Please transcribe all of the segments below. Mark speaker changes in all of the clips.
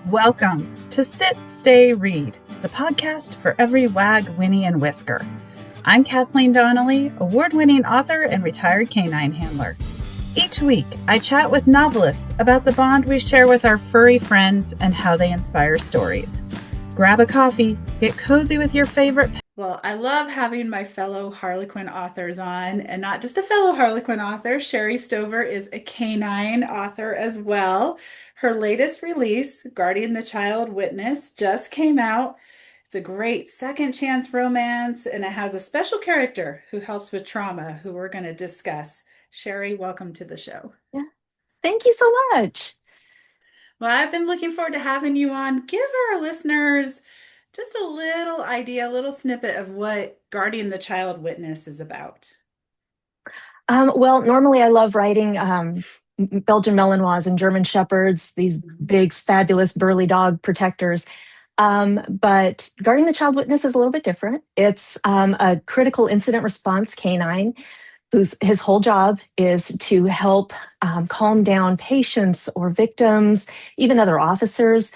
Speaker 1: Welcome to Sit, Stay, Read, the podcast for every wag, whinny, and whisker. I'm Kathleen Donnelly, award-winning author and retired K-9 handler. Each week, I chat with novelists about the bond we share with our furry friends and how they inspire stories. Grab a coffee, get cozy with your favorite. Well, I love having my fellow Harlequin authors on, and not just a fellow Harlequin author. Sharee Stover is a K-9 author as well. Her latest release, Guarding the Child Witness, just came out. It's a great second chance romance, and it has a special character who helps with trauma, who we're going to discuss. Sharee, welcome to the show.
Speaker 2: Yeah. Thank you so much.
Speaker 1: Well, I've been looking forward to having you on. Give our listeners just a little idea, a little snippet of what Guardian the Child Witness is about.
Speaker 2: Well, normally I love writing Belgian Malinois and German Shepherds, these big, fabulous, burly dog protectors. But Guarding the Child Witness is a little bit different. It's a critical incident response canine whose his whole job is to help calm down patients or victims, even other officers.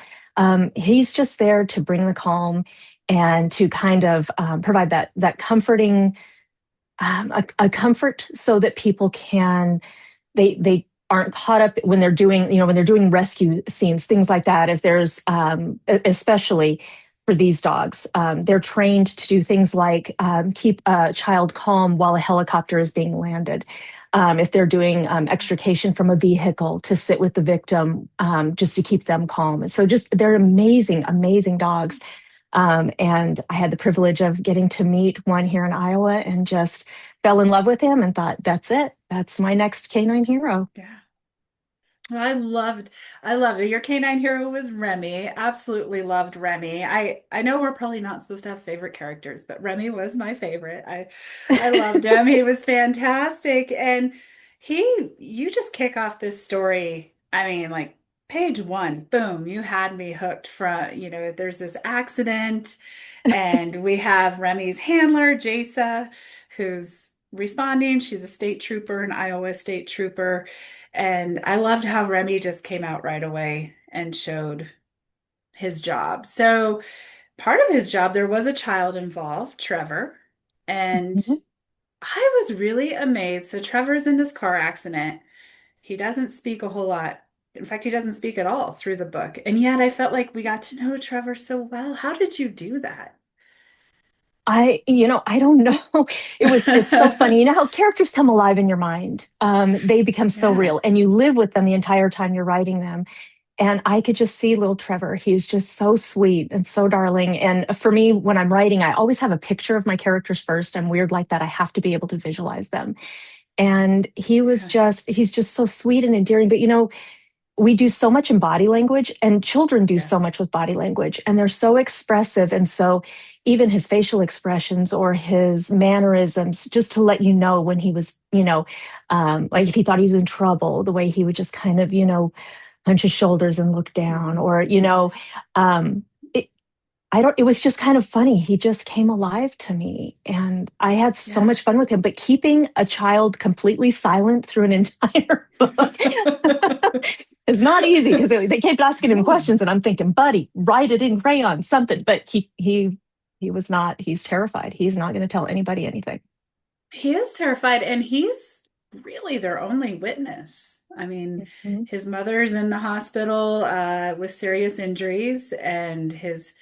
Speaker 2: He's just there to bring the calm and to kind of provide that comforting a comfort so that people can they aren't caught up when they're doing when they're doing rescue scenes, things like that. If there's especially for these dogs, they're trained to do things like keep a child calm while a helicopter is being landed. If they're doing extrication from a vehicle, to sit with the victim just to keep them calm. And so just they're amazing, amazing dogs. And I had the privilege of getting to meet one here in Iowa and just fell in love with him and thought, that's it. That's my next canine hero.
Speaker 1: Yeah. Well, I loved it. Your canine hero was Remy. Absolutely loved Remy. I know we're probably not supposed to have favorite characters, but Remy was my favorite. I loved him. He was fantastic. And you just kick off this story. I mean, like page one, boom, you had me hooked from, there's this accident and we have Remy's handler, Jaysa, who's responding. She's a state trooper, an Iowa state trooper. And I loved how Remy just came out right away and showed his job. So, part of his job, there was a child involved, Trevor. And
Speaker 2: Mhm.
Speaker 1: I was really amazed. So, Trevor's in this car accident. He doesn't speak a whole lot. In fact, he doesn't speak at all through the book. And yet, I felt like we got to know Trevor so well. How did you do that?
Speaker 2: I don't know. It's so funny. You know how characters come alive in your mind. They become so
Speaker 1: Yeah.
Speaker 2: real and you live with them the entire time you're writing them. And I could just see little Trevor. He's just so sweet and so darling. And for me, when I'm writing, I always have a picture of my characters first. I'm weird like that. I have to be able to visualize them. And
Speaker 1: Yeah.
Speaker 2: he's just so sweet and endearing. But we do so much in body language, and children do so
Speaker 1: Yes.
Speaker 2: much with body language, and they're so expressive. And so even his facial expressions or his mannerisms, just to let you know when he was, like if he thought he was in trouble, the way he would just kind of, hunch his shoulders and look down,
Speaker 1: Mhm.
Speaker 2: or, um, it, I don't, it was just kind of funny. He just came alive to me and I had so
Speaker 1: Yeah.
Speaker 2: much fun with him. But keeping a child completely silent through an entire book is not easy because they kept asking him
Speaker 1: No.
Speaker 2: questions and I'm thinking, buddy, write it in crayon, something. But he was not, he's terrified. He's not going to tell anybody anything.
Speaker 1: He is terrified, and he's really their only witness. I mean,
Speaker 2: Mhm.
Speaker 1: his mother's in the hospital with serious injuries, and his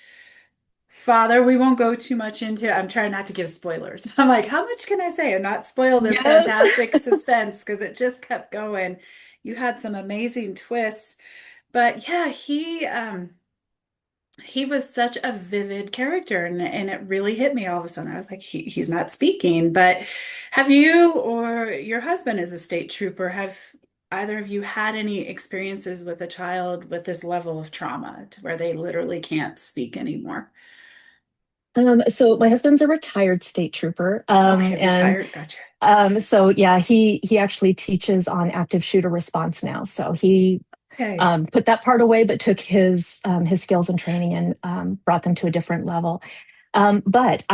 Speaker 1: father, we won't go too much into. I'm trying not to give spoilers. I'm like, how much can I say and not spoil this
Speaker 2: Yes.
Speaker 1: fantastic suspense because it just kept going. You had some amazing twists, but yeah, he was such a vivid character and it really hit me all of a sudden. I was like, he's not speaking. But have you or your husband is a state trooper, have either of you had any experiences with a child with this level of trauma to where they literally can't speak anymore?
Speaker 2: So my husband's a retired state trooper.
Speaker 1: Okay,
Speaker 2: And
Speaker 1: retired. Gotcha.
Speaker 2: so yeah, he actually teaches on active shooter response now. So he
Speaker 1: Okay.
Speaker 2: put that part away, but took his skills and training and brought them to a different level. But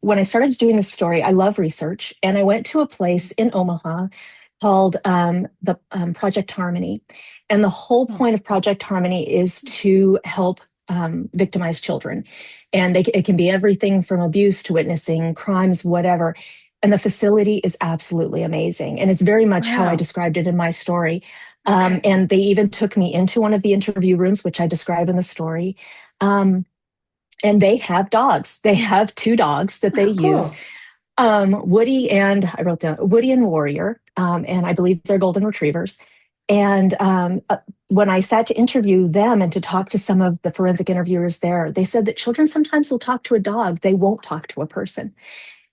Speaker 2: when I started doing this story, I love research, and I went to a place in Omaha called the Project Harmony. And the whole
Speaker 1: Oh,
Speaker 2: point of Project Harmony is to help victimized children. And it can be everything from abuse to witnessing crimes, whatever. And the facility is absolutely amazing. And it's very much how I
Speaker 1: wow.
Speaker 2: described it in my story.
Speaker 1: Okay.
Speaker 2: And they even took me into one of the interview rooms, which I describe in the story. Um, and they have dogs. They have two dogs that they
Speaker 1: Oh,
Speaker 2: use.
Speaker 1: cool.
Speaker 2: Woody and I wrote down Woody and Warrior, and I believe they're golden retrievers. And when I sat to interview them and to talk to some of the forensic interviewers there, they said that children sometimes will talk to a dog, they won't talk to a person.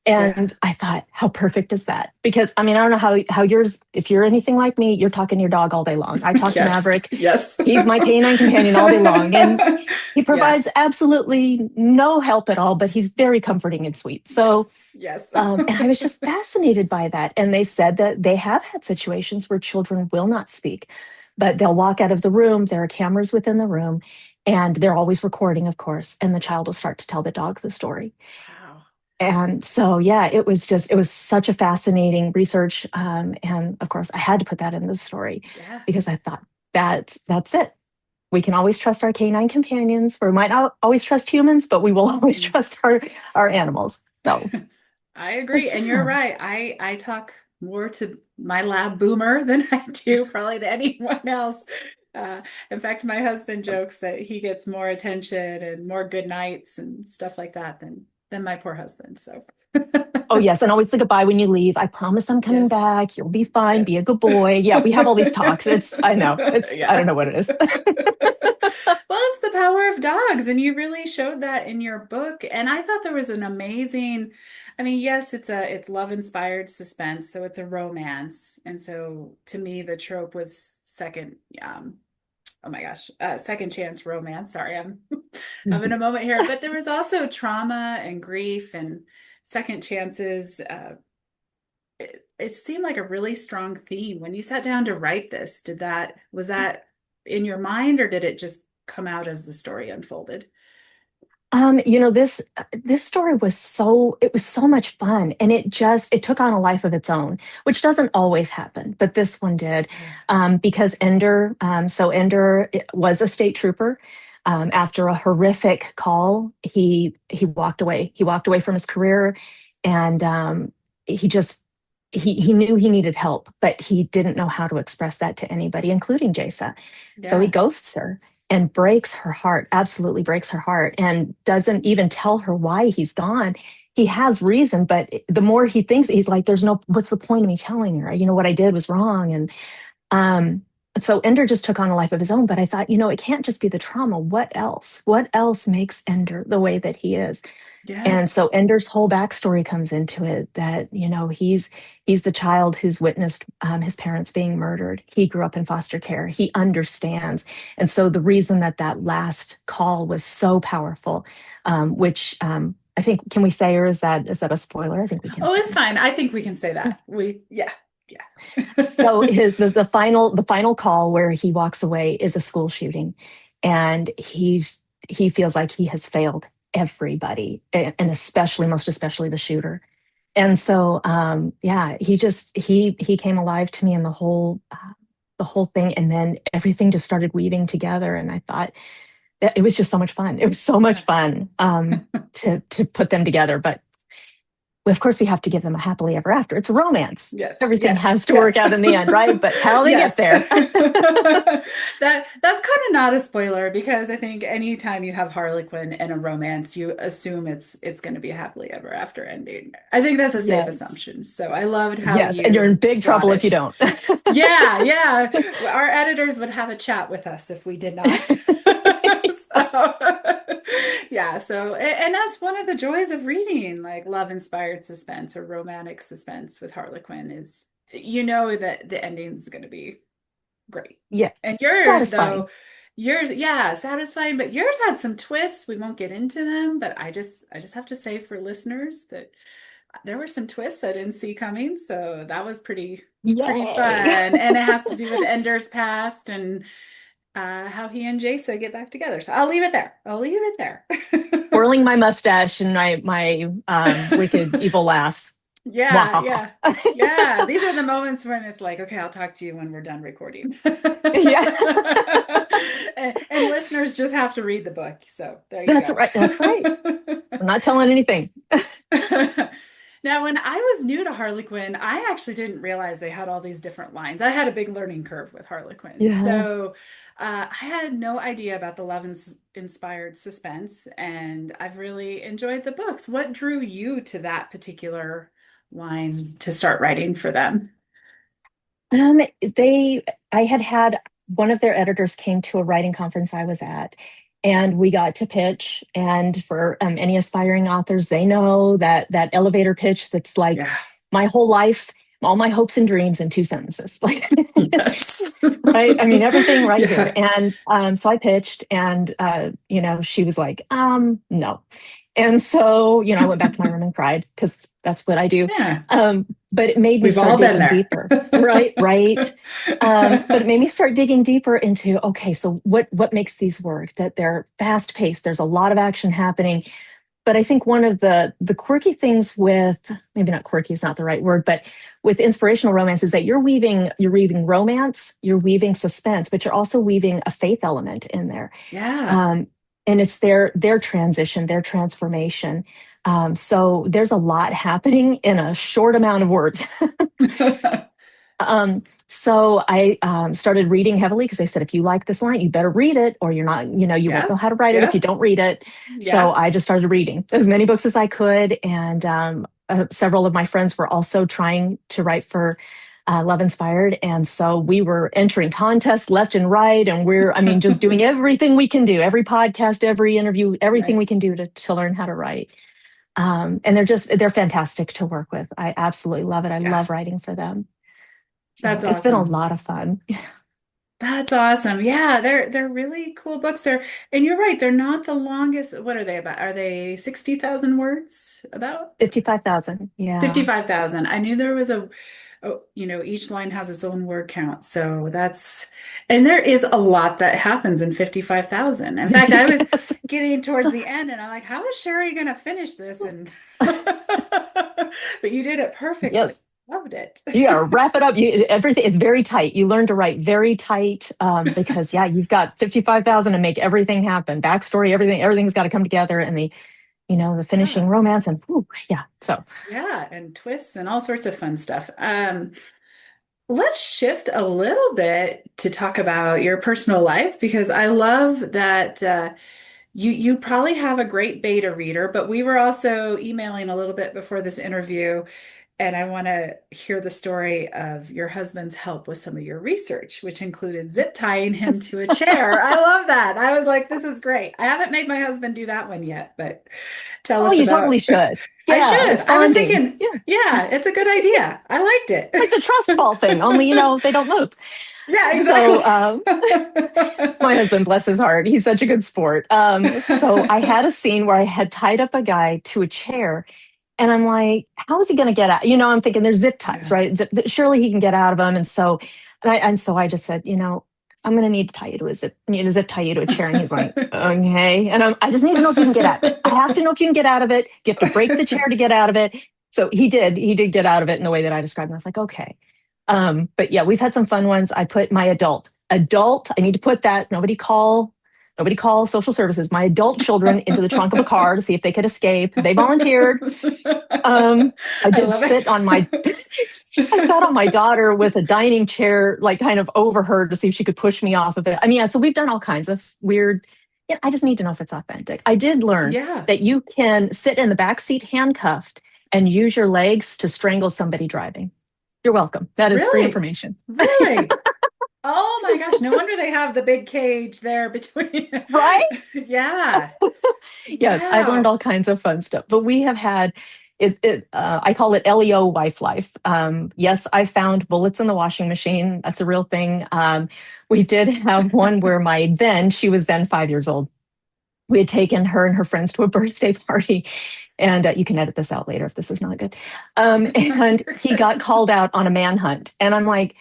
Speaker 1: Yeah.
Speaker 2: And I thought, how perfect is that? Because I mean, I don't know how yours, if you're anything like me, you're talking to your dog all day long. I talk to
Speaker 1: Yes.
Speaker 2: Maverick.
Speaker 1: Yes.
Speaker 2: He's my canine companion all day long. And he
Speaker 1: Yeah.
Speaker 2: provides absolutely no help at all, but he's very comforting and sweet. So,
Speaker 1: Yes. Yes.
Speaker 2: and I was just fascinated by that. And they said that they have had situations where children will not speak, but they'll walk out of the room. There are cameras within the room, and they're always recording, of course. And the child will start to tell the dog the story.
Speaker 1: Wow.
Speaker 2: And so, yeah, it was such a fascinating research. And of course, I had to put that in the story
Speaker 1: Yeah.
Speaker 2: because I thought that's it. We can always trust our canine companions. We might not always trust humans, but we will always
Speaker 1: Mhm.
Speaker 2: trust our animals. So,
Speaker 1: I agree. And you're
Speaker 2: yeah.
Speaker 1: right. I talk more to my lab Boomer than I do probably to anyone else. Uh, in fact, my husband jokes that he gets more attention and more good nights and stuff like that than my poor husband. So
Speaker 2: Oh, yes. And always say goodbye when you leave. I promise I'm coming
Speaker 1: yes,
Speaker 2: back. You'll be fine.
Speaker 1: yes.
Speaker 2: Be a good boy. Yeah, we have all these talks. I know. I
Speaker 1: Yeah.
Speaker 2: don't know what it is.
Speaker 1: Well, it's the power of dogs, and you really showed that in your book. And I thought there was an amazing, I mean, yes, it's love inspired suspense, so it's a romance. And so to me, the trope was second, oh my gosh, second chance romance. Sorry, I'm having a moment here. But there was also trauma and grief and second chances. It seemed like a really strong theme. When you sat down to write this, was that in your mind or did it just come out as the story unfolded?
Speaker 2: This story was so much fun, and it took on a life of its own, which doesn't always happen, but this one did.
Speaker 1: Yeah.
Speaker 2: Because Ender was a state trooper. After a horrific call, he walked away. He walked away from his career, and he just he knew he needed help, but he didn't know how to express that to anybody, including Jaysa. So he
Speaker 1: Yeah.
Speaker 2: ghosts her and breaks her heart, absolutely breaks her heart, and doesn't even tell her why he's gone. He has reason, but the more he thinks, he's like, there's no, what's the point of me telling her? What I did was wrong. And um, so Ender just took on a life of his own. But I thought, it can't just be the trauma. What else? What else makes Ender the way that he is?
Speaker 1: Yeah.
Speaker 2: And so Ender's whole backstory comes into it that, he's the child who's witnessed his parents being murdered. He grew up in foster care. He understands. And so the reason that last call was so powerful, which I think, can we say, or is that a spoiler? I think we can
Speaker 1: Oh, it's
Speaker 2: say.
Speaker 1: fine. I think we can say that. Yeah.
Speaker 2: So
Speaker 1: Yeah.
Speaker 2: the final call where he walks away is a school shooting, and he feels like he has failed everybody, and most especially the shooter. And so, yeah, he came alive to me in the whole thing, and then everything just started weaving together. And I thought that it was just so much fun. It was so much
Speaker 1: Yeah.
Speaker 2: fun to put them together, but of course we have to give them a happily ever after. It's a romance.
Speaker 1: Yes,
Speaker 2: Everything
Speaker 1: yes,
Speaker 2: has to
Speaker 1: yes.
Speaker 2: work out in the end, right? But how they get
Speaker 1: Yes.
Speaker 2: there.
Speaker 1: That's kind of not a spoiler because I think anytime you have Harlequin in a romance, you assume it's going to be a happily ever after ending. I think that's a safe
Speaker 2: Yes.
Speaker 1: assume. So I loved how
Speaker 2: Yes. And you're in
Speaker 1: you
Speaker 2: big
Speaker 1: brought
Speaker 2: trouble if you
Speaker 1: it.
Speaker 2: don't.
Speaker 1: Yeah, yeah. Our editors would have a chat with us if we did not. So, yeah, so and that's one of the joys of reading like love-inspired suspense or romantic suspense with Harlequin is you know that the ending is going to be great.
Speaker 2: Yes.
Speaker 1: And yours though,
Speaker 2: Satisfying.
Speaker 1: yours yeah, satisfying, but yours had some twists. We won't get into them, but I just have to say for listeners that there were some twists I didn't see coming, so that was pretty
Speaker 2: Yay.
Speaker 1: fun. And it has to do with Ender's past and how he and Jaysa get back together. So I'll leave it there. I'll leave it there.
Speaker 2: Twirling my mustache and my wicked evil laugh.
Speaker 1: Yeah, yeah. Yeah. These are the moments when it's like, okay, I'll talk to you when we're done recording.
Speaker 2: Yeah,
Speaker 1: And listeners just have to read the book. So there you
Speaker 2: that's
Speaker 1: go.
Speaker 2: right. That's right. I'm not telling anything.
Speaker 1: Now, when I was new to Harlequin, I actually didn't realize they had all these different lines. I had a big learning curve with Harlequin.
Speaker 2: Yes.
Speaker 1: So I had no idea about the love inspired suspense, and I've really enjoyed the books. What drew you to that particular line to start writing for them?
Speaker 2: They, I had one of their editors came to a writing conference I was at, and we got to pitch. And for any aspiring authors, they know that that elevator pitch that's like
Speaker 1: Yeah.
Speaker 2: my whole life, all my hopes and dreams in two sentences, like
Speaker 1: Yes.
Speaker 2: right. I mean, everything right here.
Speaker 1: Yeah.
Speaker 2: And so I pitched, and she was like, no. And so, I went back to my room and cried because that's what I do.
Speaker 1: Yeah.
Speaker 2: But it made me
Speaker 1: We've
Speaker 2: start
Speaker 1: all been
Speaker 2: digging
Speaker 1: there.
Speaker 2: deeper. Right, right. But it made me start digging deeper into, okay, so what makes these work? That they're fast paced. There's a lot of action happening. But I think one of the quirky things with, maybe not quirky is not the right word, but with inspirational romance is that you're weaving romance, you're weaving suspense, but you're also weaving a faith element in there.
Speaker 1: Yeah.
Speaker 2: Um, and it's their transition, their transformation. So there's a lot happening in a short amount of words. So I started reading heavily because they said, if you like this line, you better read it, or you're not, you won't
Speaker 1: Yeah.
Speaker 2: know how to write it if
Speaker 1: Yeah.
Speaker 2: you don't read it. So
Speaker 1: Yeah.
Speaker 2: I just started reading as many books as I could. And several of my friends were also trying to write for Love Inspired. And so we were entering contests left and right. And I mean, just doing everything we can do, every podcast, every interview, everything we
Speaker 1: Nice.
Speaker 2: can do to learn how to write. And they're fantastic to work with. I absolutely love it. I
Speaker 1: Yeah.
Speaker 2: love writing for them. So
Speaker 1: That's
Speaker 2: it's been a
Speaker 1: awesome.
Speaker 2: lot of fun.
Speaker 1: That's awesome. Yeah, they're really cool books. And you're right, they're not the longest. What are they about? Are they 60,000 words about?
Speaker 2: 55,000. Yeah.
Speaker 1: 55,000. I knew there was each line has its own word count. So and there is a lot that happens in 55,000. In fact, I was
Speaker 2: Yes.
Speaker 1: getting towards the end and I'm like, how is Sharee going to finish this? And but you did it perfectly.
Speaker 2: Yes.
Speaker 1: Loved it.
Speaker 2: You gotta wrap it up. Everything, it's very tight. You learn to write very tight, because yeah, you've got 55,000 to make everything happen. Backstory, everything's got to come together, and the finishing
Speaker 1: Yeah.
Speaker 2: romance, and whew, yeah. So
Speaker 1: Yeah, and twists and all sorts of fun stuff. Let's shift a little bit to talk about your personal life because I love that you probably have a great beta reader, but we were also emailing a little bit before this interview, and I want to hear the story of your husband's help with some of your research, which included zip tying him to a chair. I love that. I was like, this is great. I haven't made my husband do that one yet, but tell
Speaker 2: oh,
Speaker 1: us
Speaker 2: you totally
Speaker 1: about.
Speaker 2: should.
Speaker 1: I
Speaker 2: Yeah,
Speaker 1: should.
Speaker 2: it's
Speaker 1: I was
Speaker 2: bonding.
Speaker 1: thinking,
Speaker 2: Yeah,
Speaker 1: yeah, it's a good idea. I liked
Speaker 2: like the
Speaker 1: it.
Speaker 2: trust fall thing. Only they don't move.
Speaker 1: Yeah,
Speaker 2: So
Speaker 1: exactly.
Speaker 2: my husband, bless his heart, he's such a good sport. So I had a scene where I had tied up a guy to a chair, and I'm like, how is he going to get out? I'm thinking there's zip ties,
Speaker 1: Yeah.
Speaker 2: right? Surely he can get out of them. And so I just said, I'm going to need to tie you to a zip, need to zip tie you to a chair. And he's like, okay. And I just need to know if you can get out of it. I have to know if you can get out of it. Do you have to break the chair to get out of it? So he did get out of it in the way that I described. And I was like, okay. But yeah, we've had some fun ones. I put my adult. I need to put that. Nobody call social services. My adult children into the trunk of a car to see if they could escape. They volunteered. I
Speaker 1: I
Speaker 2: did
Speaker 1: love
Speaker 2: sit on my, I sat on my daughter with a dining chair, like kind of over her to see if she could push me off of it. I mean, yeah, so we've done all kinds of weird. Yeah, I just need to know if it's authentic. I did learn
Speaker 1: Yeah,
Speaker 2: that you can sit in the back seat handcuffed and use your legs to strangle somebody driving. You're welcome. That is free
Speaker 1: really?
Speaker 2: information.
Speaker 1: Really? Oh my gosh, no wonder they have the big cage there between.
Speaker 2: Right?
Speaker 1: Yeah.
Speaker 2: Yes, I've learned
Speaker 1: Wow.
Speaker 2: all kinds of fun stuff, but we have had I call it LEO wife life. Yes, I found bullets in the washing machine. That's a real thing. We did have one where she was then 5 years old. We had taken her and her friends to a birthday party, and you can edit this out later if this is not good. And
Speaker 1: You're
Speaker 2: he
Speaker 1: good.
Speaker 2: got called out on a manhunt, and I'm like,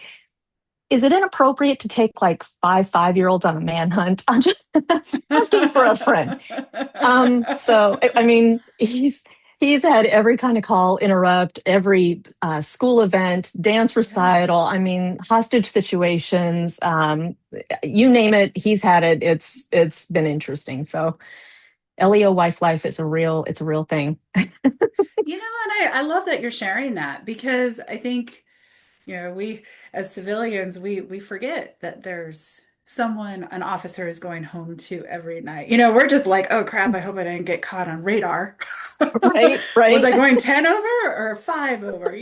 Speaker 2: is it inappropriate to take like 5 5-year-olds on a manhunt? I'm just asking for a friend. So I mean, He's had every kind of call interrupt, every school event, dance
Speaker 1: Yeah.
Speaker 2: recital. I mean, hostage situations. You name it, he's had it. It's been interesting. So LEO wife life is a real thing.
Speaker 1: And I love that you're sharing that because I think, we as civilians, we forget that there's someone an officer is going home to every night. We're just like, oh crap, I hope I didn't get caught on radar.
Speaker 2: Right,
Speaker 1: Was
Speaker 2: right.
Speaker 1: I going 10 over or 5 over?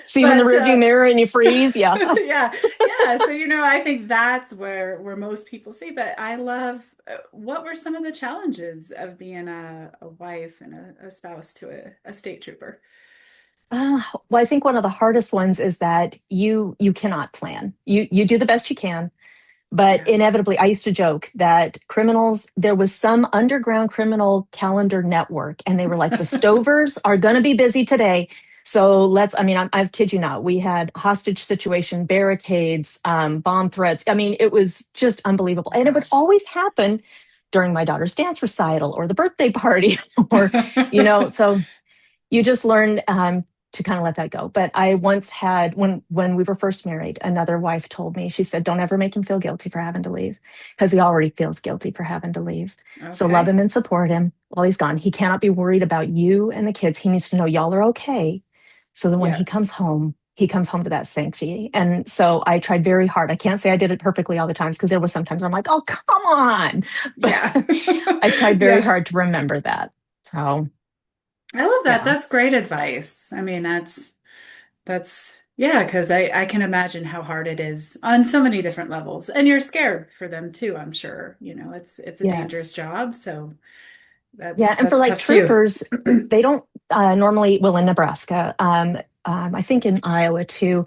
Speaker 2: See you in the
Speaker 1: But
Speaker 2: rearview mirror and you freeze. Yeah.
Speaker 1: yeah, yeah. So, I think that's where most people see. But I love what were some of the challenges of being a wife and a spouse to a state trooper?
Speaker 2: Well, I think one of the hardest ones is that you cannot plan. You do the best you can, but
Speaker 1: Yeah.
Speaker 2: inevitably, I used to joke that criminals, there was some underground criminal calendar network, and they were like, the Stovers are going to be busy today. So I mean, I kid you not, we had hostage situation, barricades, bomb threats. I mean, it was just unbelievable.
Speaker 1: Oh
Speaker 2: And it would
Speaker 1: gosh.
Speaker 2: always happen during my daughter's dance recital or the birthday party, or, so you just learn to kind of let that go. But I once had when we were first married, another wife told me, she said, "Don't ever make him feel guilty for having to leave, because he already feels guilty for having to leave. So love
Speaker 1: Okay.
Speaker 2: him and support him while he's gone. He cannot be worried about you and the kids. He needs to know y'all are okay. So that when
Speaker 1: Yeah.
Speaker 2: he comes home to that sanctity." And so I tried very hard. I can't say I did it perfectly all the times, because there was sometimes where I'm like, "Oh, come on," but
Speaker 1: Yeah.
Speaker 2: I tried very
Speaker 1: Yeah.
Speaker 2: hard to remember that. So
Speaker 1: I love that.
Speaker 2: yeah,
Speaker 1: That's great advice. I mean, that's yeah, because I can imagine how hard it is on so many different levels. And you're scared for them too, I'm sure. It's a dangerous
Speaker 2: yes.
Speaker 1: job, so that's
Speaker 2: Yeah, and for
Speaker 1: that's
Speaker 2: like
Speaker 1: tough too.
Speaker 2: troopers, they don't normally, well, in Nebraska, I think in Iowa too,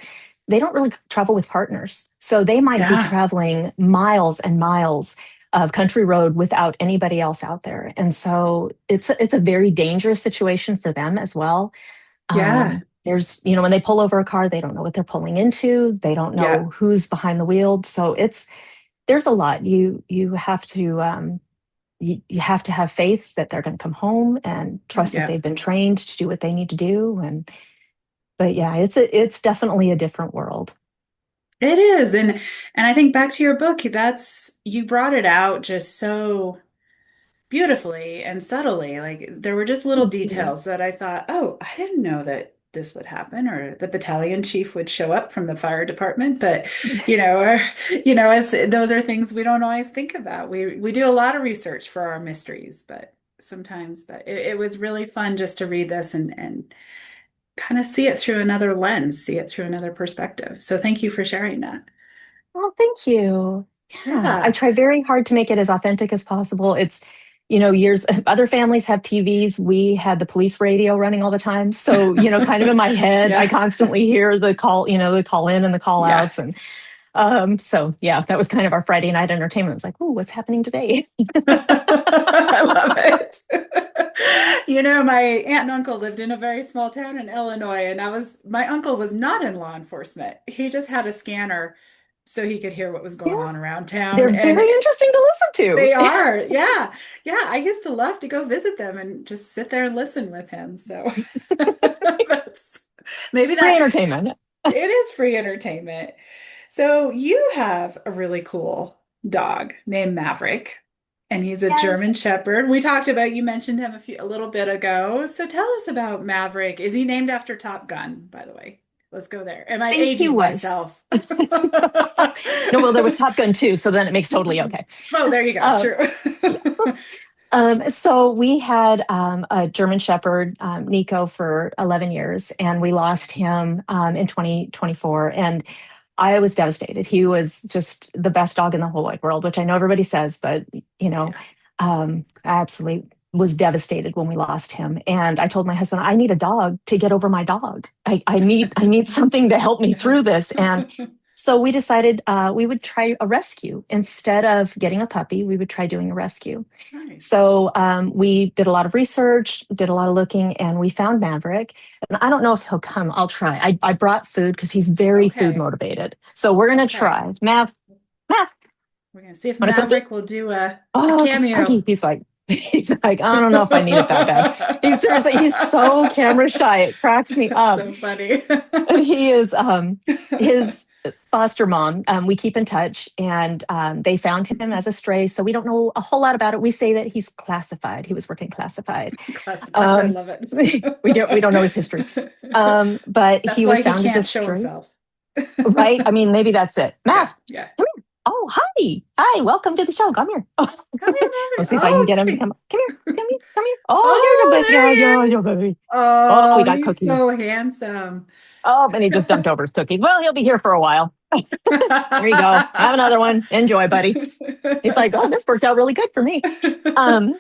Speaker 2: they don't really travel with partners. So they might be
Speaker 1: Yeah.
Speaker 2: traveling miles and miles of country road without anybody else out there. And so it's a very dangerous situation for them as well.
Speaker 1: Yeah.
Speaker 2: There's, when they pull over a car, they don't know what they're pulling into. They don't
Speaker 1: Yeah.
Speaker 2: know who's behind the wheel. So there's a lot. You have to have faith that they're going to come home and trust that
Speaker 1: Yeah.
Speaker 2: they've been trained to do what they need to do. But yeah, it's definitely a different world.
Speaker 1: It is. And I think back to your book, that's you brought it out just so beautifully and subtly. Like there were just little
Speaker 2: Thank you.
Speaker 1: details that I thought, oh, I didn't know that this would happen, or the battalion chief would show up from the fire department. But or it's those are things we don't always think about. We do a lot of research for our mysteries, but it was really fun just to read this and kind of see it through another lens, see it through another perspective. So thank you for sharing that.
Speaker 2: Well, thank you. Yeah, I
Speaker 1: Yeah.
Speaker 2: try very hard to make it as authentic as possible. Years, other families have TVs. We had the police radio running all the time. So, kind of in my head, I
Speaker 1: Yeah.
Speaker 2: constantly hear the call in and the call
Speaker 1: Yeah.
Speaker 2: outs. And so yeah, that was kind of our Friday night entertainment. It was like, oh, what's happening today?
Speaker 1: I love it. My aunt and uncle lived in a very small town in Illinois, and my uncle was not in law enforcement. He just had a scanner so he could hear what was going on
Speaker 2: Yes,
Speaker 1: around town.
Speaker 2: they're
Speaker 1: And
Speaker 2: very interesting to listen
Speaker 1: they
Speaker 2: to.
Speaker 1: are, yeah. Yeah. I used to love to go visit them and just sit there and listen with him. So that's maybe
Speaker 2: Free
Speaker 1: that
Speaker 2: entertainment.
Speaker 1: it is free entertainment. So you have a really cool dog named Maverick, and he's a
Speaker 2: Yes.
Speaker 1: German Shepherd. You mentioned him a little bit ago. So tell us about Maverick. Is he named after Top Gun, by the way? Let's go there. Am I
Speaker 2: I think he
Speaker 1: aging
Speaker 2: was.
Speaker 1: myself?
Speaker 2: No, well, there was Top Gun too, so then it makes totally okay.
Speaker 1: Oh, there you go.
Speaker 2: Uh,
Speaker 1: True.
Speaker 2: yeah. So we had a German Shepherd, Nico, for 11 years, and we lost him in 2024. And I was devastated. He was just the best dog in the whole wide world, which I know everybody says, but
Speaker 1: Yeah.
Speaker 2: I absolutely was devastated when we lost him. And I told my husband, I need a dog to get over my dog. I need something to help me
Speaker 1: Yeah.
Speaker 2: through this. And so we decided we would try a rescue. Instead of getting a puppy, we would try doing a rescue.
Speaker 1: Nice.
Speaker 2: So we did a lot of research, did a lot of looking, and we found Maverick. And I don't know if he'll come. I'll try. I brought food because he's very food
Speaker 1: Okay.
Speaker 2: motivated. So we're gonna
Speaker 1: Okay.
Speaker 2: try. Mav,
Speaker 1: We're gonna see if
Speaker 2: want a cookie?
Speaker 1: Maverick will do a
Speaker 2: Oh,
Speaker 1: cameo.
Speaker 2: cookie. He's like, He's like, I don't know if I need it that bad. He's so camera shy. It cracks me
Speaker 1: That's
Speaker 2: up.
Speaker 1: so funny.
Speaker 2: And he is his foster mom. We keep in touch, and they found him as a stray. So we don't know a whole lot about it. We say that he's classified. He was working classified.
Speaker 1: Classified. I
Speaker 2: Um,
Speaker 1: love it.
Speaker 2: we don't know his history. But
Speaker 1: That's
Speaker 2: he
Speaker 1: why
Speaker 2: was
Speaker 1: he
Speaker 2: found as a
Speaker 1: can't show
Speaker 2: stray,
Speaker 1: himself.
Speaker 2: right? I mean, maybe that's it.
Speaker 1: Yeah,
Speaker 2: Math,
Speaker 1: yeah.
Speaker 2: come here. Oh, hi, welcome to the show. Come here. Oh,
Speaker 1: Come here,
Speaker 2: we'll
Speaker 1: mommy.
Speaker 2: see if I can
Speaker 1: Oh,
Speaker 2: get him to
Speaker 1: hey.
Speaker 2: come. Come here. Oh, there's
Speaker 1: Oh,
Speaker 2: your baby.
Speaker 1: there
Speaker 2: Oh,
Speaker 1: he
Speaker 2: your
Speaker 1: is.
Speaker 2: baby. Oh, we
Speaker 1: Oh,
Speaker 2: got
Speaker 1: he's so
Speaker 2: cookies.
Speaker 1: handsome.
Speaker 2: Oh, and he just dumped over his cookies. Well, he'll be here for a while. There you go. Have another one. Enjoy, buddy. He's like, oh, this worked out really good for me. Um,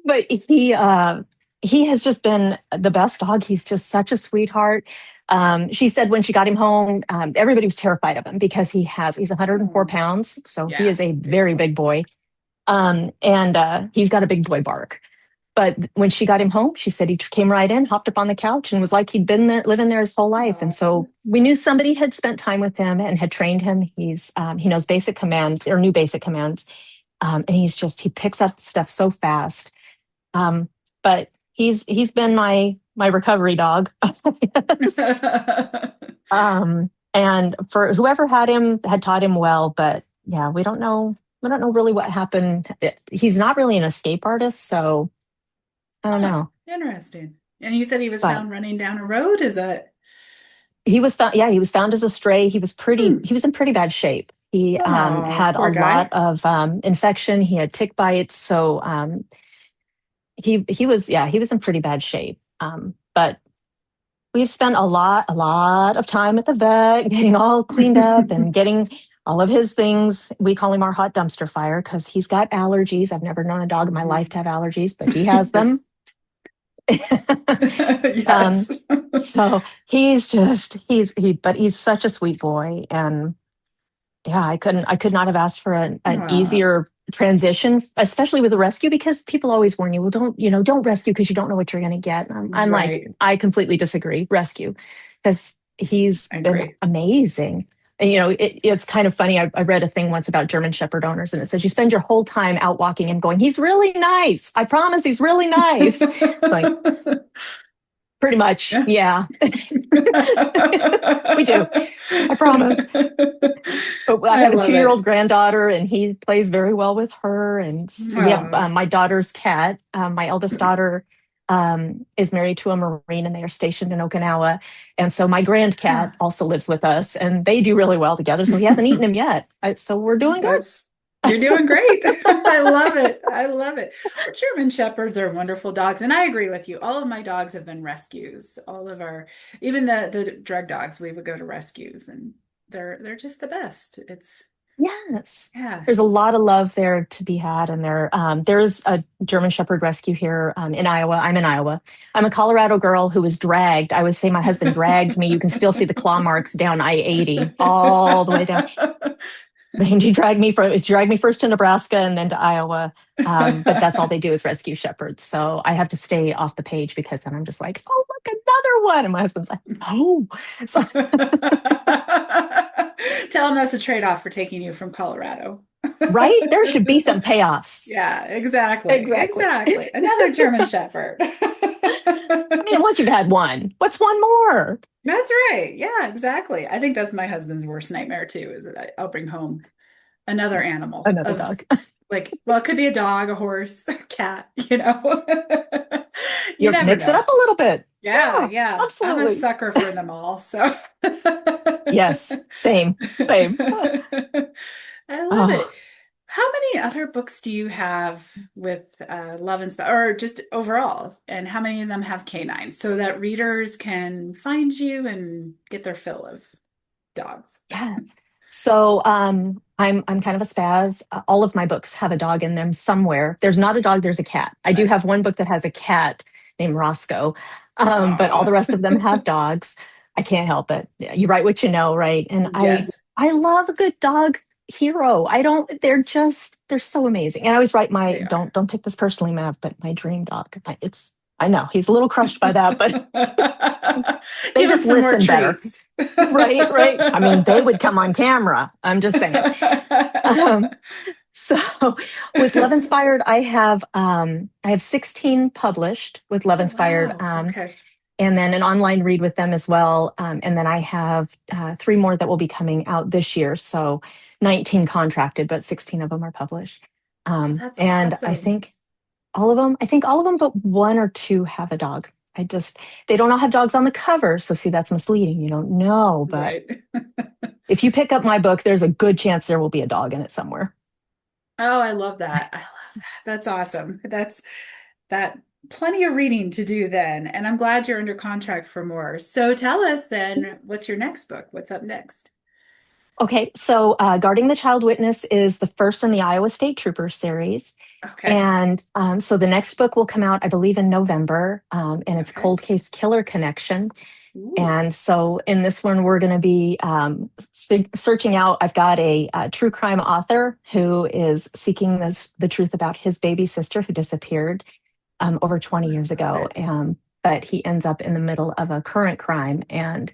Speaker 2: but he has just been the best dog. He's just such a sweetheart. She said when she got him home, everybody was terrified of him because he's 104
Speaker 1: Oh,
Speaker 2: pounds, so he
Speaker 1: yeah,
Speaker 2: is a
Speaker 1: big
Speaker 2: very
Speaker 1: boy.
Speaker 2: big boy. And he's got a big boy bark. But when she got him home, she said he came right in, hopped up on the couch, and was like he'd been there, living there his whole life. And
Speaker 1: Oh,
Speaker 2: so we knew somebody had spent time with him and had trained him. He knows basic commands or new basic commands, and he picks up stuff so fast. But he's been my recovery dog. And for whoever had him had taught him well, but yeah, we don't know really what happened. He's not really an escape artist, so I don't
Speaker 1: huh.
Speaker 2: know.
Speaker 1: Interesting. And you said he was
Speaker 2: But
Speaker 1: found running down a road? Is that?
Speaker 2: he was found, yeah, he was found as a stray.
Speaker 1: Hmm.
Speaker 2: He was in pretty bad shape. He
Speaker 1: Oh,
Speaker 2: had a
Speaker 1: poor
Speaker 2: lot
Speaker 1: guy.
Speaker 2: of infection. He had tick bites, so he was in pretty bad shape. But we've spent a lot of time at the vet, getting all cleaned up and getting all of his things. We call him our hot dumpster fire because he's got allergies. I've never known a dog in my life to have allergies, but he has
Speaker 1: That's
Speaker 2: them.
Speaker 1: yes.
Speaker 2: um, so but he's such a sweet boy, and yeah, I could not have asked for an
Speaker 1: Aw,
Speaker 2: easier transition, especially with a rescue, because people always warn you, well, don't rescue because you don't know what you're going to get. And I'm like,
Speaker 1: right.
Speaker 2: I completely disagree. Rescue, because he's
Speaker 1: I
Speaker 2: been
Speaker 1: agree.
Speaker 2: amazing. And it's kind of funny. I read a thing once about German Shepherd owners, and it says you spend your whole time out walking and going, he's really nice. I promise, he's really nice. It's like pretty much, yeah, we do. I promise. But I
Speaker 1: I
Speaker 2: have a
Speaker 1: love
Speaker 2: 2-year-old
Speaker 1: it.
Speaker 2: granddaughter, and he plays very well with her. And we have
Speaker 1: Oh,
Speaker 2: my daughter's cat. My eldest daughter is married to a Marine, and they are stationed in Okinawa. And so my grand cat also lives with us, and they do really well together. So he hasn't eaten him yet. So we're doing good.
Speaker 1: that's you're doing great. I love it. I love it. Well, German Shepherds are wonderful dogs, and I agree with you. All of my dogs have been rescues. All of our, even the drug dogs, we would go to rescues, and they're just the best. It's
Speaker 2: Yes.
Speaker 1: yeah.
Speaker 2: There's a lot of love there to be had, and there's a German Shepherd rescue here in Iowa. I'm in Iowa. I'm a Colorado girl who was dragged. I would say my husband dragged me. You can still see the claw marks down I-80 all the way down. He dragged me first to Nebraska and then to Iowa. But that's all they do is rescue shepherds. So I have to stay off the page because then I'm just like, oh, look, another one. And my husband's like, oh. So
Speaker 1: Tell them that's a trade-off for taking you from Colorado.
Speaker 2: right? There should be some payoffs.
Speaker 1: Yeah, exactly.
Speaker 2: Exactly.
Speaker 1: Exactly. Another German Shepherd.
Speaker 2: I mean, once you've had one, what's one more?
Speaker 1: That's right. Yeah, exactly. I think that's my husband's worst nightmare too, is that I'll bring home another animal
Speaker 2: Another
Speaker 1: of
Speaker 2: dog.
Speaker 1: like, well, it could be a dog, a horse, a cat, you know. You
Speaker 2: You
Speaker 1: never
Speaker 2: mix it
Speaker 1: know.
Speaker 2: up a little bit.
Speaker 1: Yeah,
Speaker 2: Yeah,
Speaker 1: yeah. I'm a
Speaker 2: absolutely.
Speaker 1: sucker for them all, so
Speaker 2: Yes, same, same.
Speaker 1: I love it.
Speaker 2: Oh,
Speaker 1: How many other books do you have with Love and Spell, or just overall? And how many of them have K-9 so that readers can find you and get their fill of dogs?
Speaker 2: yes. So I'm kind of a spaz. All of my books have a dog in them somewhere. There's not a dog, there's a cat. I do
Speaker 1: Nice.
Speaker 2: have one book that has a cat named Roscoe, but all the
Speaker 1: Aw.
Speaker 2: rest of them have dogs. I can't help it. You write what you know, right? And I
Speaker 1: Yes,
Speaker 2: I love a good dog hero. I don't. They're so amazing. And I always write my
Speaker 1: they are.
Speaker 2: don't take this personally, Mav, but my dream dog. It's I know he's a little crushed by that, but they
Speaker 1: Give them
Speaker 2: just
Speaker 1: some more
Speaker 2: listen better.
Speaker 1: treats.
Speaker 2: Right, right. I mean, they would come on camera. I'm just saying. Um, So with Love Inspired, I have 16 published with Love
Speaker 1: Oh,
Speaker 2: Inspired,
Speaker 1: wow. Okay.
Speaker 2: and then an online read with them as well. And then I have three more that will be coming out this year. So 19 contracted, but 16 of them are published.
Speaker 1: Oh, that's
Speaker 2: And
Speaker 1: awesome.
Speaker 2: I think all of them, but one or two have a dog. They don't all have dogs on the cover. So see, that's misleading. You don't know. But
Speaker 1: Right.
Speaker 2: if you pick up my book, there's a good chance there will be a dog in it somewhere.
Speaker 1: Oh, I love that. I love that. That's awesome. That's that plenty of reading to do then. And I'm glad you're under contract for more. So tell us then, what's your next book? What's up next?
Speaker 2: Okay, so Guarding the Child Witness is the first in the Iowa State Troopers series.
Speaker 1: Okay.
Speaker 2: And so the next book will come out, I believe, in November, and it's
Speaker 1: Okay.
Speaker 2: Cold Case Killer Connection.
Speaker 1: Ooh,
Speaker 2: And so in this one, we're going to be searching out. I've got a true crime author who is seeking the truth about his baby sister who disappeared over 20
Speaker 1: I
Speaker 2: years
Speaker 1: love
Speaker 2: ago.
Speaker 1: it.
Speaker 2: But he ends up in the middle of a current crime. And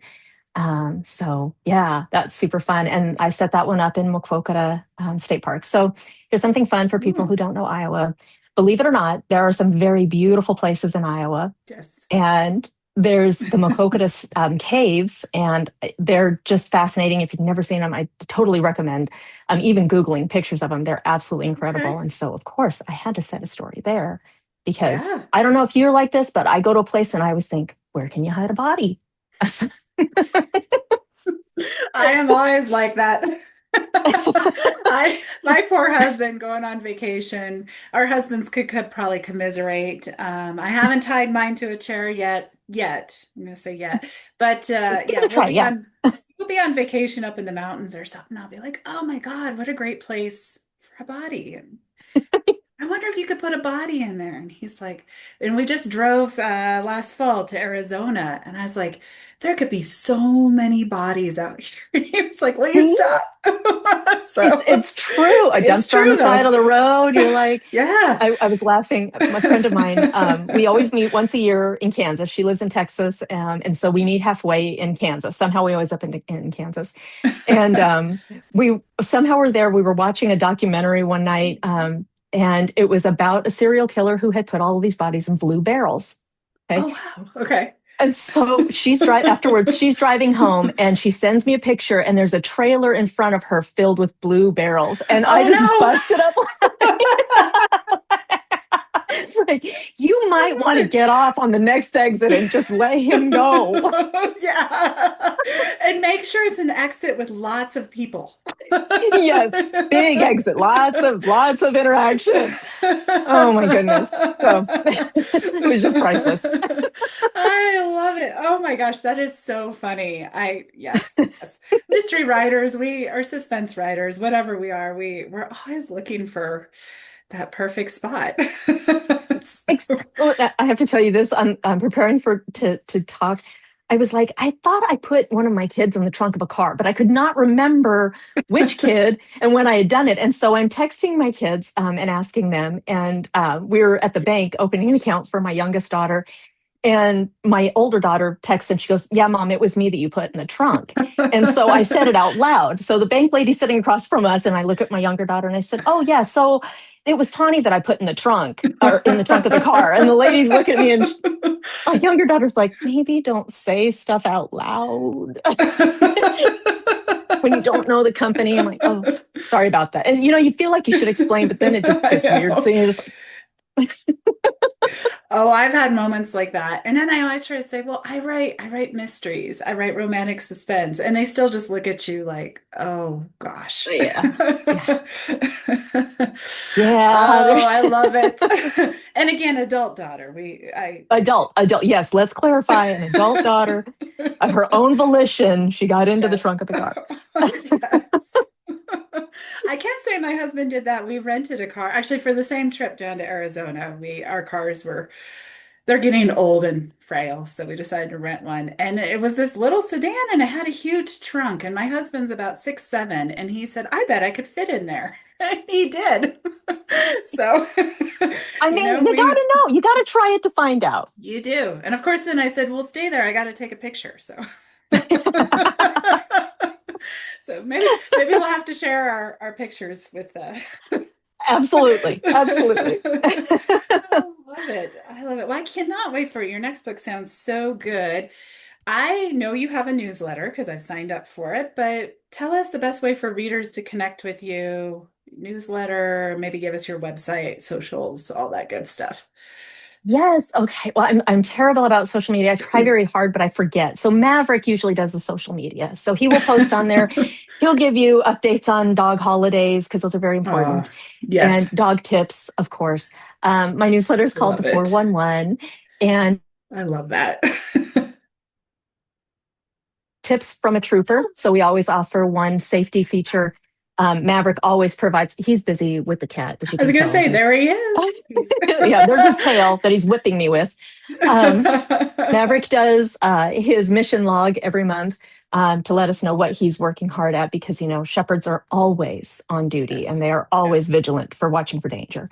Speaker 2: so yeah, that's super fun. And I set that one up in Maquoketa State Park. So here's something fun for people
Speaker 1: Hmm.
Speaker 2: who don't know Iowa. Believe it or not, there are some very beautiful places in Iowa.
Speaker 1: Yes.
Speaker 2: And there's the Maquoketa caves, and they're just fascinating. If you've never seen them, I totally recommend even Googling pictures of them. They're absolutely incredible.
Speaker 1: Okay.
Speaker 2: And so, of course, I had to set a story there because
Speaker 1: Yeah.
Speaker 2: I don't know if you're like this, but I go to a place and I always think, where can you hide a body?
Speaker 1: I am always like that. My poor husband going on vacation. Our husbands could probably commiserate. I haven't tied mine to a chair yet. I'm gonna say yet. But
Speaker 2: Give it
Speaker 1: yeah,
Speaker 2: a try. Yeah.
Speaker 1: we'll be on vacation up in the mountains or something. I'll be like, oh my God, what a great place for a body. And I wonder if you could put a body in there. And he's like, and we just drove last fall to Arizona, and I was like, there could be so many bodies out here. And he was like, will you
Speaker 2: See?
Speaker 1: stop? So
Speaker 2: It's true. A
Speaker 1: it's
Speaker 2: dumpster on
Speaker 1: true
Speaker 2: the side
Speaker 1: though.
Speaker 2: of the road. You're like,
Speaker 1: Yeah.
Speaker 2: I was laughing. My friend of mine, we always meet once a year in Kansas. She lives in Texas. And so we meet halfway in Kansas. Somehow we always up in Kansas. And we somehow were there. We were watching a documentary one night. And it was about a serial killer who had put all of these bodies in blue barrels. Okay.
Speaker 1: Oh wow. Okay.
Speaker 2: And so afterwards, she's driving home and she sends me a picture, and there's a trailer in front of her filled with blue barrels. And I just
Speaker 1: Oh
Speaker 2: busted up. Like, you might want to get off on the next exit and just let him go.
Speaker 1: no. Yeah. And make sure it's an exit with lots of people.
Speaker 2: Yes, big exit, lots of interaction. Oh my goodness. So it was just priceless.
Speaker 1: I love it. Oh my gosh, that is so funny. Yes, yes. Mystery writers, we are suspense writers, whatever we are, we're always looking for that perfect spot.
Speaker 2: Oh, I have to tell you this. I'm preparing to talk. I was like, I thought I put one of my kids in the trunk of a car, but I could not remember which kid and when I had done it. And so I'm texting my kids and asking them. And we were at the bank opening an account for my youngest daughter. And my older daughter texts and she goes, yeah, mom, it was me that you put in the trunk. And so I said it out loud. So the bank lady sitting across from us, and I look at my younger daughter and I said, oh, yeah, so it was Tawny that I put in the trunk or in the trunk of the car. And the ladies look at me and my younger daughter's like, maybe don't say stuff out loud when you don't know the company. I'm like, oh, sorry about that. And you feel like you should explain, but then it just
Speaker 1: I
Speaker 2: gets weird. So
Speaker 1: know.
Speaker 2: you're just like,
Speaker 1: Oh, I've had moments like that. And then I always try to say, well, I write mysteries. I write romantic suspense. And they still just look at you like, oh gosh.
Speaker 2: yeah, yeah,
Speaker 1: Oh, I
Speaker 2: yeah.
Speaker 1: love it. And again, adult daughter.
Speaker 2: Adult. Yes, let's clarify an adult daughter of her own volition. She got into the
Speaker 1: Yes.
Speaker 2: trunk of the car.
Speaker 1: Yes. I can't say my husband did that. We rented a car actually for the same trip down to Arizona. Our cars they're getting old and frail, so we decided to rent one. And it was this little sedan and it had a huge trunk. And my husband's about 6'7", and he said, I bet I could fit in there. And he did. So,
Speaker 2: I
Speaker 1: you
Speaker 2: mean,
Speaker 1: know,
Speaker 2: you gotta know. You gotta try it to find out.
Speaker 1: you do. And of course, then I said, well, stay there. I got to take a picture. So, so maybe we'll have to share our pictures with
Speaker 2: Absolutely. Absolutely.
Speaker 1: I love it. I love it. Well, I cannot wait for it. Your next book sounds so good. I know you have a newsletter because I've signed up for it, but tell us the best way for readers to connect with you. Newsletter, maybe give us your website, socials, all that good stuff.
Speaker 2: Yes. Okay. Well, I'm terrible about social media. I try very hard, but I forget. So Maverick usually does the social media. So he will post on there. He'll give you updates on dog holidays because those are very
Speaker 1: Oh,
Speaker 2: important,
Speaker 1: yes.
Speaker 2: and dog tips, of course. My newsletter is called the
Speaker 1: Love it.
Speaker 2: 411, and
Speaker 1: I love that.
Speaker 2: tips from a trooper. So we always offer one safety feature. Maverick always provides. He's busy with the cat, as you
Speaker 1: I was
Speaker 2: can
Speaker 1: gonna
Speaker 2: tell.
Speaker 1: say, there he is.
Speaker 2: Yeah, there's his tail that he's whipping me with. Um, Maverick does his mission log every month to let us know what he's working hard at because, shepherds are always on duty
Speaker 1: Yes,
Speaker 2: and they are always
Speaker 1: yes.
Speaker 2: vigilant for watching for danger.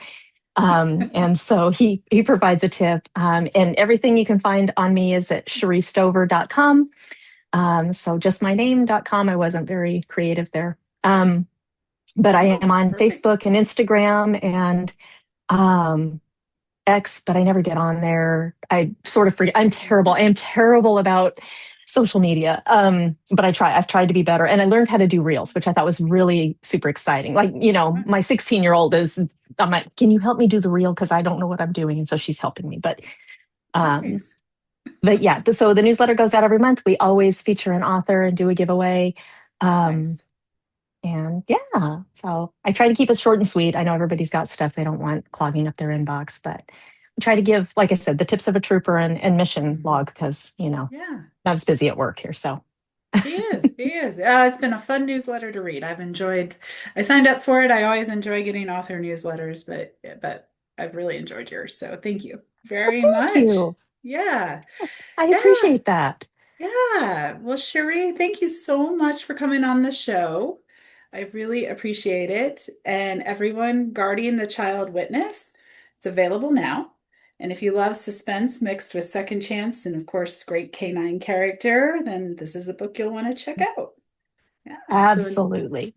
Speaker 2: And so he provides a tip. And everything you can find on me is at ShareeStover.com. So just my name.com. I wasn't very creative there. But I
Speaker 1: Oh,
Speaker 2: am
Speaker 1: it's
Speaker 2: on
Speaker 1: perfect.
Speaker 2: Facebook and Instagram and um, X, but I never get on there. I sort of forget. I'm terrible. I am terrible about social media. But I've tried to be better. And I learned how to do reels, which I thought was really super exciting. Like, my 16-year-old I'm like, can you help me do the reel? Because I don't know what I'm doing. And so she's helping me. Um,
Speaker 1: Nice.
Speaker 2: but yeah, so the newsletter goes out every month. We always feature an author and do a giveaway. Um,
Speaker 1: Nice.
Speaker 2: and yeah, so I try to keep it short and sweet. I know everybody's got stuff they don't want clogging up their inbox, but I try to give, like I said, the tips of a trooper and mission
Speaker 1: Mhm.
Speaker 2: log because,
Speaker 1: Yeah.
Speaker 2: I was busy at work here. So
Speaker 1: He is. He is. It's been a fun newsletter to read. I signed up for it. I always enjoy getting author newsletters, but I've really enjoyed yours. So thank you very
Speaker 2: thank
Speaker 1: much.
Speaker 2: you.
Speaker 1: Yeah.
Speaker 2: I
Speaker 1: Yeah.
Speaker 2: appreciate that.
Speaker 1: Yeah. Well, Sharee, thank you so much for coming on the show. I really appreciate it. And everyone, Guardian the Child Witness, it's available now. And if you love suspense mixed with second chance and, of course, great K-9 character, then this is a book you'll want to check out. Yeah. So
Speaker 2: Absolutely.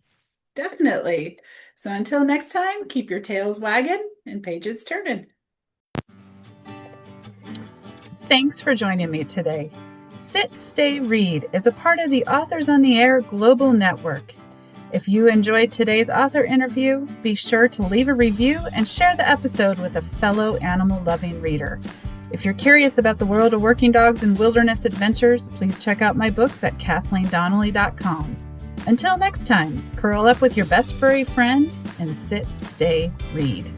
Speaker 1: definitely. So until next time, keep your tails wagging and pages turning. Thanks for joining me today. Sit, Stay, Read is a part of the Authors on the Air Global Network. If you enjoyed today's author interview, be sure to leave a review and share the episode with a fellow animal-loving reader. If you're curious about the world of working dogs and wilderness adventures, please check out my books at KathleenDonnelly.com. Until next time, curl up with your best furry friend and sit, stay, read.